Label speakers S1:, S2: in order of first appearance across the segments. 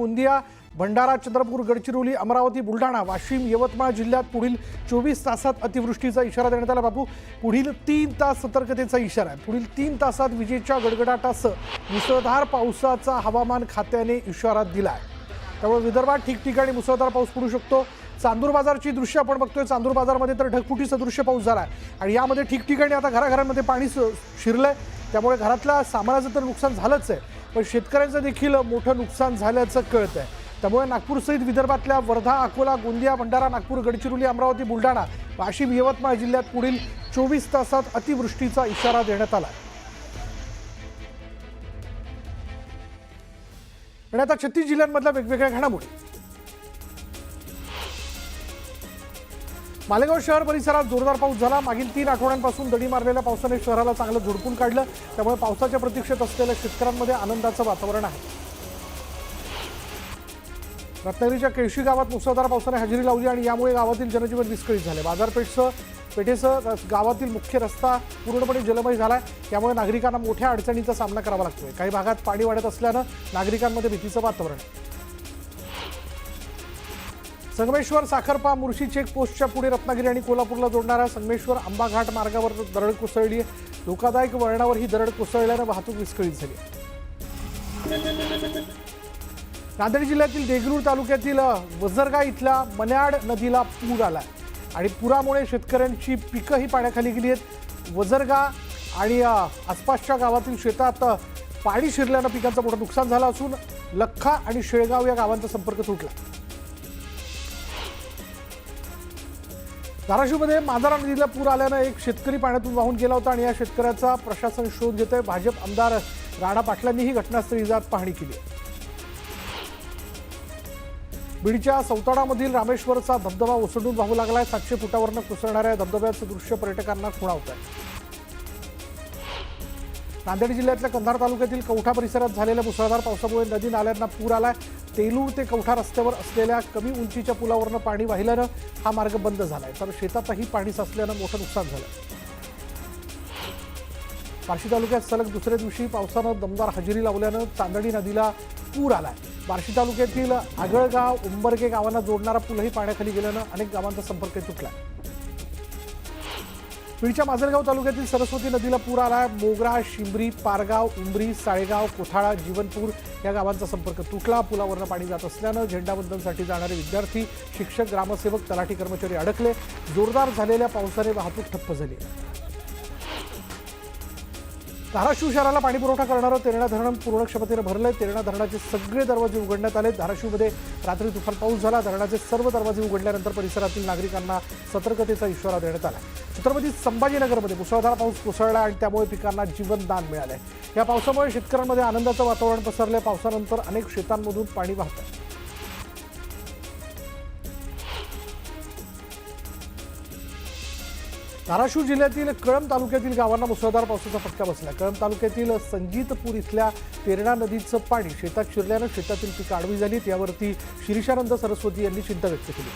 S1: गोंदिया, भंडारा, चंद्रपूर, गडचिरोली, अमरावती, बुलढाणा, वाशिम, यवतमाळ जिल्ह्यात पुढील 24 तासात अतिवृष्टीचा इशारा देण्यात आला। बापू, पुढील 3 तास सतर्कतेचा इशारा आहे। पुढील 3 तासात विजेच्या गडगडाटासह मुसळधार पावसाचा हवामान खात्याने इशारा दिला आहे। त्यामुळे विदर्भात ठिकठिकाणी मुसळधार पाऊस पडू शकतो। चांदूर बाजारची दृश्य आपण बघतोय। चांदूर बाजारमध्ये तर ढगफुटी सदृश्य पाऊस झाला आहे आणि यामध्ये ठिकठिकाणी आता घराघरांमध्ये पाणी शिरलंय। त्यामुळे घरातल्या सामानाचं तर नुकसान झालंच आहे, पण शेतकऱ्यांचं देखील मोठं नुकसान झाल्याचं कळतंय। त्यामुळे नागपूरसहित विदर्भातल्या वर्धा, अकोला, गोंदिया, भंडारा, नागपूर, गडचिरोली, अमरावती, बुलढाणा, वाशिम, यवतमाळ जिल्ह्यात पुढील 24 तासात अतिवृष्टीचा इशारा देण्यात आला। आणि आता 36 जिल्ह्यांमधल्या वेगवेगळ्या घडामोडी। मालेगाव शहर परिसरात जोरदार पाऊस झाला। मागील 3 आठवड्यांपासून दडी मारलेल्या पावसाने शहराला चांगलं झोडपून काढलं। त्यामुळे पावसाच्या प्रतीक्षेत असलेल्या शेतकऱ्यांमध्ये आनंदाचं वातावरण आहे। रत्नागिरीच्या केळशी गावात मुसळधार पावसाने हजेरी लावली आणि यामुळे गावातील जनजीवन विस्कळीत झाले। बाजारपेठेसह गावातील मुख्य रस्ता पूर्णपणे जलमय झालाय। त्यामुळे नागरिकांना मोठ्या अडचणींचा सामना करावा लागतोय। काही भागात पाणी वाढत असल्यानं नागरिकांमध्ये भीतीचं वातावरण आहे। संगमेश्वर साखरपा मुर्शी चेकपोस्टच्या पुढे रत्नागिरी आणि कोल्हापूरला जोडणाऱ्या संगमेश्वर आंबा घाट मार्गावर दरड कोसळली आहे। धोकादायक वळणावर ही दरड कोसळल्यानं वाहतूक विस्कळीत झाली। नांदेड जिल्ह्यातील देगलूर तालुक्यातील वजरगा इथल्या मन्याड नदीला पूर आलाय आणि पुरामुळे शेतकऱ्यांची पिकंही पाण्याखाली गेली आहेत। वजरगा आणि आसपासच्या गावातील शेतात पाणी शिरल्यानं पिकांचं मोठं नुकसान झालं असून लख्खा आणि शेळगाव या गावांचा संपर्क तुटला। धाराशिवमध्ये मांजरा नदीला पूर आल्यानं एक शेतकरी पाण्यातून वाहून गेला होता आणि या शेतकऱ्याचा प्रशासन शोध घेत आहे। भाजप आमदार राणा पाटलांनीही घटनास्थळी जात पाहणी केली। बीडच्या सौताडामधील रामेश्वरचा धबधबा ओसंडून वाहू लागलाय। 700 फुटावरनं कोसळणाऱ्या धबधब्याचं दृश्य पर्यटकांना खुणावत आहे। नांदेड जिल्ह्यातल्या कंधार तालुक्यातील कवठा परिसरात झालेल्या मुसळधार पावसामुळे नदी नाल्यांना पूर आलाय। तेलूर ते कवठा रस्त्यावर असलेल्या कमी उंचीच्या पुलावरनं पाणी वाहिल्यानं हा मार्ग बंद झालाय, तर शेतातही पाणी साचल्यानं मोठं नुकसान झालं। बार्शी तालुक्यात सलग दुसऱ्या दिवशी पावसानं दमदार हजेरी लावल्यानं चांदणी नदीला पूर आलाय। बार्शी तालुक्यातील आगळगाव, उंबरगे गावांना जोडणारा पूलही पाण्याखाली गेल्यानं अनेक गावांचा संपर्क तुटला। बीडच्या माजलगाव तालुक्यातील सरस्वती नदीला पूर आलाय। मोगरा, शिंबरी, पारगाव, उंबरी, साळेगाव, कोठाळा, जीवनपूर या गावांचा संपर्क तुटला। पुलावरनं पाणी जात असल्यानं झेंडावंदनसाठी जाणारे विद्यार्थी, शिक्षक, ग्रामसेवक, तलाठी कर्मचारी अडकले। जोरदार झालेल्या पावसाने वाहतूक ठप्प झाली। धाराशिव शहराला पाणीपुरवठा करणारं तेरणा धरण पूर्ण क्षमतेनं भरलंय। तेरणा धरणाचे सगळे दरवाजे उघडण्यात आले। धाराशिवमध्ये रात्री तुफान पाऊस झाला। धरणाचे सर्व दरवाजे उघडल्यानंतर परिसरातील नागरिकांना सतर्कतेचा इशारा देण्यात आला। छत्रपती संभाजीनगरमध्ये मुसळधार पाऊस कोसळला आणि त्यामुळे पिकांना जीवनदान मिळालंय। या पावसामुळे शेतकऱ्यांमध्ये आनंदाचं वातावरण पसरलंय। पावसानंतर अनेक शेतांमधून पाणी वाहतंय। धाराशिव जिल्ह्यातील कळंब तालुक्यातील गावांना मुसळधार पावसाचा फटका बसला। कळंब तालुक्यातील संजीतपूर इथल्या तेरणा नदीचं पाणी शेतात शिरल्यानं शेतातील पिकं आडवी झाली। यावरती शिरीषानंद सरस्वती यांनी चिंता व्यक्त केली।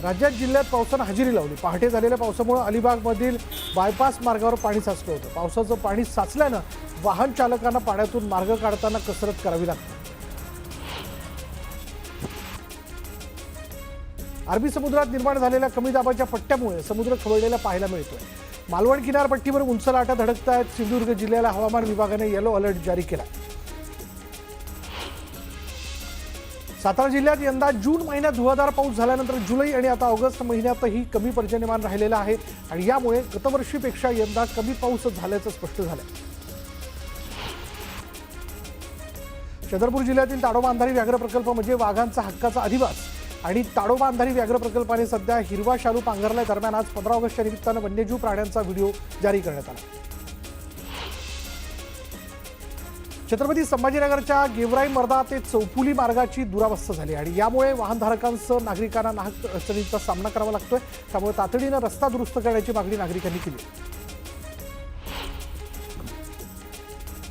S1: राज्यात जिल्ह्यात पावसानं हजेरी लावली। पहाटे झालेल्या पावसामुळे अलिबागमधील बायपास मार्गावर पाणी साचलं होतं। पावसाचं पाणी साचल्यानं वाहन चालकांना पाण्यातून मार्ग काढताना कसरत करावी लागते। अरबी समुद्रात निर्माण झालेल्या कमी दाबाच्या पट्ट्यामुळे समुद्र खवळलेला पाहायला मिळतोय। मालवण किनारपट्टीवर उंच लाटा धडकत आहेत। सिंधुदुर्ग जिल्ह्याला हवामान विभागाने येलो अलर्ट जारी केला। सातारा जिल्ह्यात यंदा जून महिन्यात धुवाधार पाऊस झाल्यानंतर जुलै आणि आता ऑगस्ट महिन्यातही कमी पर्जन्यमान राहिलेलं आहे आणि यामुळे गतवर्षीपेक्षा यंदा कमी पाऊस झाल्याचं स्पष्ट झालंय। चंद्रपूर जिल्ह्यातील ताडोबा अंधारी व्याघ्र प्रकल्प म्हणजे वाघांचा हक्काचा अधिवास आणि ताडोबा अंधारी व्याघ्र प्रकल्पाने सध्या हिरवा शालू पांघरल्या दरम्यान आज 15 ऑगस्टच्या निमित्तानं वन्यजीव प्राण्यांचा व्हिडिओ जारी करण्यात आला। छत्रपती संभाजीनगरच्या गेवराई मर्दा ते चौफुली मार्गाची दुरावस्था झाली आणि यामुळे वाहनधारकांसह नागरिकांना नाहक अडचणींचा सामना करावा लागतोय। त्यामुळे तातडीनं रस्ता दुरुस्त करण्याची मागणी नागरिकांनी केली।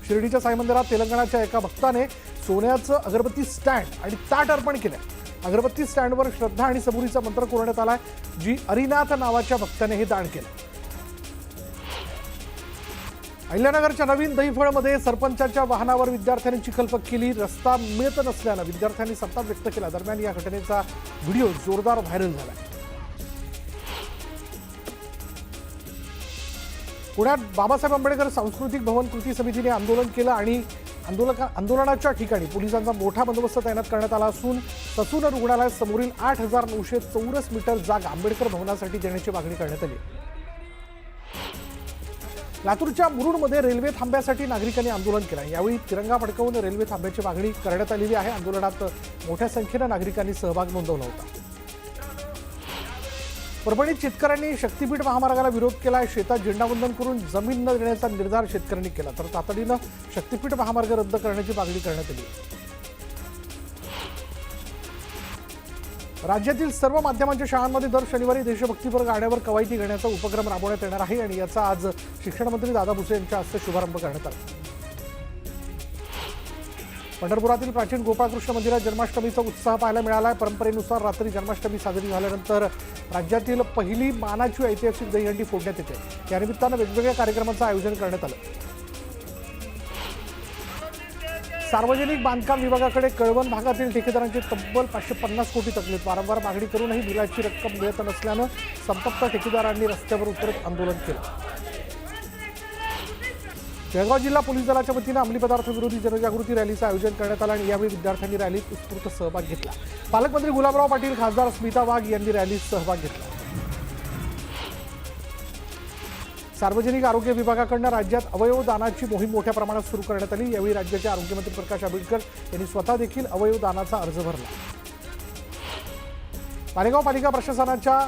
S1: शिर्डीच्या साई मंदिरात तेलंगणाच्या एका भक्ताने सोन्याचं अगरबत्ती स्टँड आणि ताट अर्पण केलं। अगरबत्ती स्टँडवर श्रद्धा आणि सबुरीचा मंत्र कोरण्यात आलाय। जी अरिनाथ नावाच्या भक्ताने हे दान केलं। अहिल्यानगरच्या नवीन दहीफळमध्ये सरपंचाच्या वाहनावर विद्यार्थ्यांनी चिखलफेक केली. रस्ता मिळत नसल्यानं विद्यार्थ्यांनी संताप व्यक्त केला. दरम्यान या घटनेचा व्हिडिओ जोरदार व्हायरल झाला. पुण्यात बाबासाहेब आंबेडकर सांस्कृतिक भवन कृती समितीने आंदोलन केलं आणि आंदोलनाच्या ठिकाणी पोलिसांचा मोठा बंदोबस्त तैनात करण्यात आला असून ससून रुग्णालयात समोरील 8,900 चौरस मीटर जागा आंबेडकर भवनासाठी देण्याची मागणी करण्यात आली. लातूरच्या मुरुडमध्ये रेल्वे थांब्यासाठी नागरिकांनी आंदोलन केलं. यावेळी तिरंगा फडकवून रेल्वे थांब्याची मागणी करण्यात आलेली आहे. आंदोलनात मोठ्या संख्येनं नागरिकांनी सहभाग नोंदवला होता. परभणीत शेतकऱ्यांनी शक्तीपीठ महामार्गाला विरोध केला. शेतात झेंडावंदन करून जमीन न देण्याचा निर्धार शेतकऱ्यांनी केला. तर तातडीनं शक्तीपीठ महामार्ग रद्द करण्याची मागणी करण्यात आली. राज्यातील सर्व माध्यमांच्या शाळांमध्ये दर शनिवारी देशभक्तीपर गाण्यावर कवायती घेण्याचा उपक्रम राबवण्यात येणार आहे आणि याचा आज शिक्षण मंत्री दादा भुसे यांच्या हस्ते शुभारंभ करण्यात आला. पंढरपुरातील प्राचीन गोपाळकृष्ण मंदिरात जन्माष्टमीचा उत्साह पाहायला मिळाला आहे. परंपरेनुसार रात्री जन्माष्टमी साजरी झाल्यानंतर राज्यातील पहिली मानाची ऐतिहासिक दहीहंडी फोडण्यात येते. या निमित्तानं वेगवेगळ्या कार्यक्रमांचं आयोजन करण्यात आलं. सार्वजनिक बांधकाम विभागाकडे कळवण भागातील ठेकेदारांचे तब्बल 550 कोटी तकलीफ. वारंवार मागणी करूनही बिलाची रक्कम मिळत नसल्यानं संतप्त ठेकेदारांनी रस्त्यावर उतरत आंदोलन केलं. जळगाव जिल्हा पोलीस दलाच्या वतीनं अंमली पदार्थ विरोधी जनजागृती रॅलीचं आयोजन करण्यात आलं आणि यावेळी विद्यार्थ्यांनी रॅलीत उत्स्फूर्त सहभाग घेतला. पालकमंत्री गुलाबराव पाटील, खासदार स्मिता वाघ यांनी रॅलीत सहभाग घेतला. सार्वजनिक आरोग्य विभागाकडून राज्यात अवयव दानाची मोहीम मोठ्या प्रमाणात सुरू करण्यात आली. यावेळी राज्याचे आरोग्यमंत्री प्रकाश आंबेडकर यांनी स्वतः देखील अवयव दानाचा अर्ज भरला. मालेगाव पालिका प्रशासनाच्या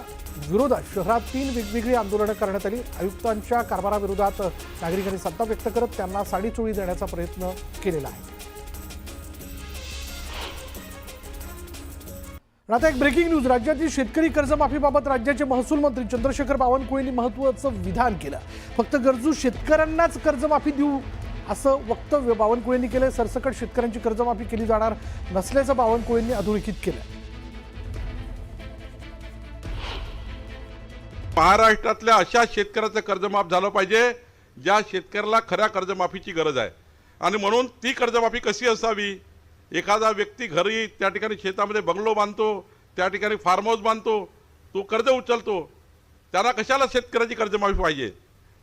S1: विरोधात शहरात 3 वेगवेगळी आंदोलनं करण्यात आली. आयुक्तांच्या कारभाराविरोधात नागरिकांनी संताप व्यक्त करत त्यांना साडीचोळी देण्याचा प्रयत्न केलेला आहे. आता एक ब्रेकिंग न्यूज. राज्यातील शेतकरी कर्जमाफीबाबत राज्याचे महसूल मंत्री चंद्रशेखर बावनकुळेंनी महत्त्वाचं विधान केलं. फक्त गरजू शेतकऱ्यांनाच कर्जमाफी देऊ असं वक्तव्य बावनकुळेंनी केलं. सरसकट शेतकऱ्यांची कर्जमाफी केली जाणार नसल्याचं बावनकुळेंनी अधोरेखित केलं.
S2: महाराष्ट्रातल्या अशा शेतकऱ्याचं कर्जमाफ झालं पाहिजे ज्या शेतकऱ्याला खऱ्या कर्जमाफीची गरज आहे. आणि म्हणून ती कर्जमाफी कशी असावी? एखादा व्यक्ती घरी त्या ठिकाणी शेतामध्ये बंगलो बांधतो, त्या ठिकाणी फार्म हाऊस बांधतो, तो कर्ज उचलतो, त्यांना कशाला शेतकऱ्याची कर्जमाफी पाहिजे?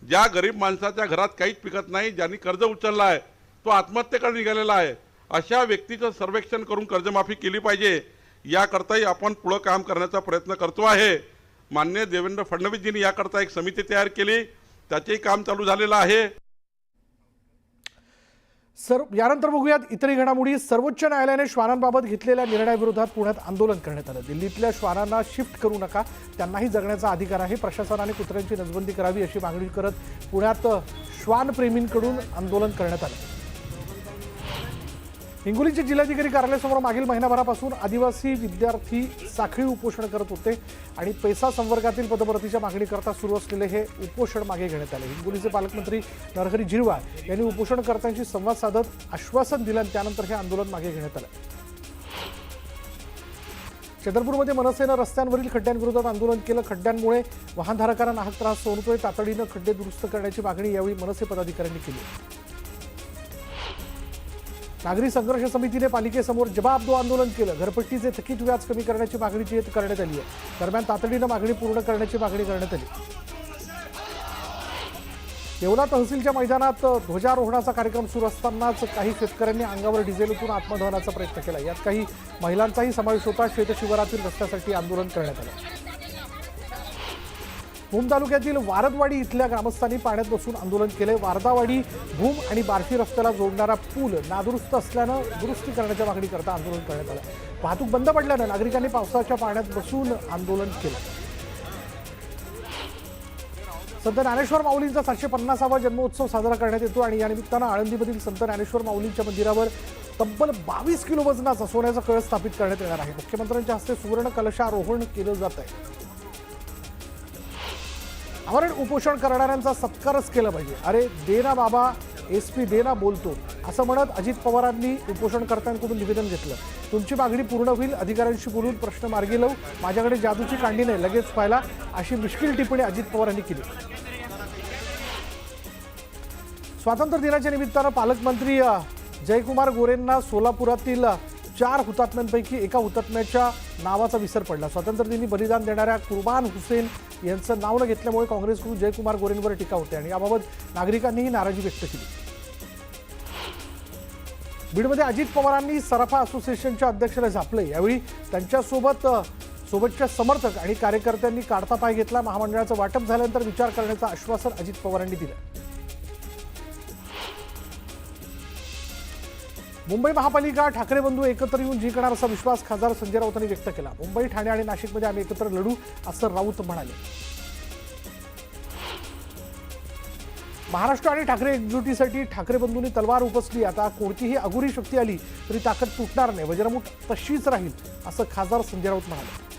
S2: ज्या गरीब माणसाच्या घरात काहीच पिकत नाही, ज्यांनी कर्ज उचलला आहे, तो आत्महत्येकडे निघालेला आहे, अशा व्यक्तीचं सर्वेक्षण करून कर्जमाफी केली पाहिजे. याकरताही आपण पुढं काम करण्याचा प्रयत्न करतो आहे. माननीय देवेंद्र फडणवीसजींनी याकरता एक समिती तयार केली, त्याचेही काम चालू झालेलं आहे.
S1: यानंतर बघूयात इतरही घडामोडी. सर्वोच्च न्यायालयाने श्वानांबाबत घेतलेल्या निर्णयाविरोधात पुण्यात आंदोलन करण्यात आलं. दिल्लीतल्या श्वानांना शिफ्ट करू नका, त्यांनाही जगण्याचा अधिकार आहे. प्रशासनाने कुत्र्यांची नसबंदी करावी अशी मागणी करत पुण्यात श्वानप्रेमींकडून आंदोलन करण्यात आलं. हिंगोलीचे जिल्हाधिकारी कार्यालयासमोर मागील महिनाभरापासून आदिवासी विद्यार्थी साखळी उपोषण करत होते आणि पैसा संवर्गातील पदभरतीच्या मागणीकरता सुरू असलेले हे उपोषण मागे घेण्यात आले. हिंगोलीचे पालकमंत्री नरहरी झिरवाळ यांनी उपोषणकर्त्यांशी संवाद साधत आश्वासन दिलं आणि त्यानंतर हे आंदोलन मागे घेण्यात आलं. चंद्रपूरमध्ये मनसेनं रस्त्यांवरील खड्ड्यांविरोधात आंदोलन केलं. खड्ड्यांमुळे वाहनधारकांना नाहक त्रास होतोय. तातडीनं खड्डे दुरुस्त करण्याची मागणी यावेळी मनसे पदाधिकाऱ्यांनी केली. नागरी संघर्ष समितीने पालिकेसमोर जवाब दो आंदोलन केलं. घरपट्टीचे थकीत व्याज कमी करण्याची मागणी करण्यात आली आहे. दरम्यान तातडीनं मागणी पूर्ण करण्याची मागणी करण्यात आली. येवला तहसीलच्या मैदानात ध्वजारोहणाचा कार्यक्रम सुरू असतानाच काही शेतकऱ्यांनी अंगावर डिझेल ओतून आत्मदहनाचा प्रयत्न केला. यात काही महिलांचाही समावेश होता. शेतशिवारातील रस्त्यासाठी आंदोलन करण्यात आलं. भूम तालुक्यातील वारदवाडी इथल्या ग्रामस्थांनी पाण्यात बसून आंदोलन केले. वारदावाडी भूम आणि बार्शी रस्त्याला जोडणारा पूल नादुरुस्त असल्यानं दुरुस्ती करण्याच्या मागणी करता आंदोलन करण्यात आलं. वाहतूक बंद पडल्यानं नागरिकांनी पावसाच्या पाण्यात बसून आंदोलन केलं. संत ज्ञानेश्वर माऊलींचा 750वा जन्मोत्सव साजरा करण्यात येतो आणि या निमित्तानं आळंदीमधील संत ज्ञानेश्वर माऊलींच्या मंदिरावर तब्बल 22 किलो वजनाचा सोन्याचा कळस स्थापित करण्यात येणार आहे. मुख्यमंत्र्यांच्या हस्ते सुवर्ण कलशारोहण केलं जात आहे. आमरण उपोषण करणाऱ्यांचा सत्कारच केला पाहिजे. अरे दे ना बाबा, SP दे ना बोलतो असं म्हणत अजित पवारांनी उपोषणकर्त्यांकडून निवेदन घेतलं. तुमची मागणी पूर्ण होईल, अधिकाऱ्यांशी बोलून प्रश्न मार्गी लावू, माझ्याकडे जादूची कांडी नाही, लगेच व्हायला, अशी मिश्किल टिप्पणी अजित पवारांनी केली. स्वातंत्र्य दिनाच्या निमित्तानं पालकमंत्री जयकुमार गोरेंना सोलापुरातील 4 हुतात्म्यांपैकी एका हुतात्म्याच्या नावाचा विसर पडला. स्वातंत्र्यदिनी बलिदान देणाऱ्या कुर्बान हुसेन यांचं नाव न घेतल्यामुळे काँग्रेसकडून जयकुमार गोरेंवर टीका होते आणि याबाबत नागरिकांनीही नाराजी व्यक्त केली. बीडमध्ये अजित पवारांनी सराफा असोसिएशनच्या अध्यक्षाला झापले. यावेळी सोबतच्या समर्थक आणि कार्यकर्त्यांनी काढता पाय घेतला. महामंडळाचं वाटप झाल्यानंतर विचार करण्याचं आश्वासन अजित पवारांनी दिलं. मुंबई महापालिका ठाकरे बंधू एकत्र येऊन जिंकणार असा विश्वास खासदार संजय राऊतांनी व्यक्त केला. मुंबई, ठाणे आणि नाशिकमध्ये आम्ही एकत्र लढू असं राऊत म्हणाले. महाराष्ट्र आणि ठाकरे एकजुटीसाठी ठाकरे बंधूंनी तलवार उपसली. आता कोणतीही अघोरी शक्ती आली तरी ताकद तुटणार नाही. वज्रमुठ तशीच राहील असं खासदार संजय राऊत म्हणाले.